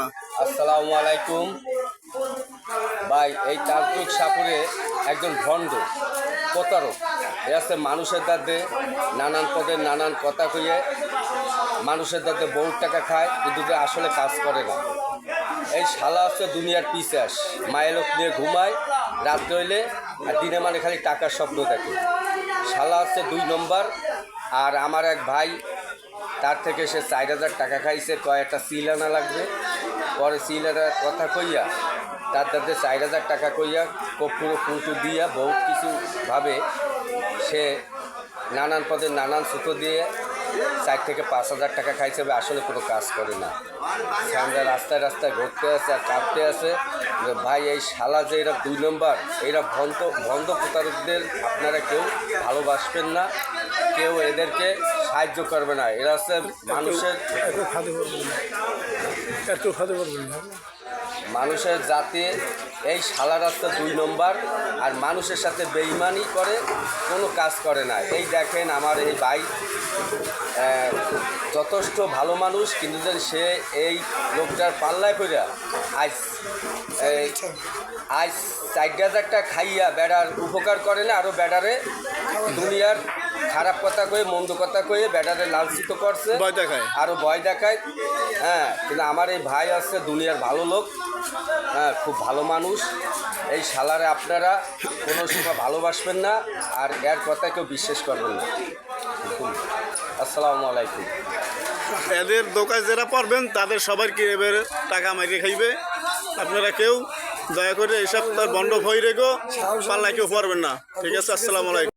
না। আসসালামু আলাইকুম ভাই। এই তান্ত্রিক সাপুরে একজন ভণ্ড প্রতারক এ আছে মানুষের দাঁতে নানান পদের নানান কথা কইয়ে মানুষের দাঁতে বহুত টাকা খায়, কিন্তু যে আসলে কাজ করে না। এই শালা হচ্ছে দুনিয়ার পিশাচ, মায়ের লোক নিয়ে ঘুমায় রাত্রে হইলে, আর দিনে মানে খালি টাকার স্বপ্ন দেখে। শালা হচ্ছে 2 নম্বর। আর আমার এক ভাই, তার থেকে সে 4,000 টাকা খাইছে, কয় একটা সিল আনা লাগবে। পরে সিল আনার কথা কইয়া তার দাঁতে 4,000 টাকা কইয়া কপুরো ফুলটু দিয়া বহুত কিছু ভাবে সে নানান পদে নানান সুতো দিয়ে 4 থেকে 5,000 টাকা খাইছে। আসলে কোনো কাজ করে না। আমরা রাস্তায় রাস্তায় ঘুরতে আছে আর কাঁপতে আছে যে ভাই এই শালা যে এরা 2 নম্বর, এরা ভণ্ড প্রতারকদের আপনারা কেউ ভালোবাসবেন না, কেউ এদেরকে সাহায্য করবে না। এরা হচ্ছে মানুষের জাতি। এই শালা রাস্তা 2 নম্বর, আর মানুষের সাথে বেইমানি করে, কোনো কাজ করে না। এই দেখেন আমার এই ভাই যথেষ্ট ভালো মানুষ, কিন্তু সে এই লোকটার পাল্লায় পড়ে আজ 4,000 টাকা খাইয়া বেড়ার উপকার করে না, আরও বেড়ারে দুনিয়ার খারাপ কথা কয়ে মন্দ কথা কয়ে বেড়ারে লাঞ্ছিত করছে, আরও ভয় দেখায়। হ্যাঁ, কিন্তু আমার এই ভাই আছে দুনিয়ার ভালো লোক, হ্যাঁ, খুব ভালো মানুষ। এই শালারে আপনারা কোনো সময় ভালোবাসবেন না, আর এর কথা কেউ বিশ্বাস করবেন না। আসসালামু আলাইকুম। এদের দোকানে যারা পারবেন তাদের সবার কি এবার টাকা মারিয়ে খাইবে। আপনারা কেউ দয়া করে এইসব তার বন্ধ ভয় রেখো, পাল্লা কেউ পারবেন না। ঠিক আছে, আসসালামু আলাইকুম।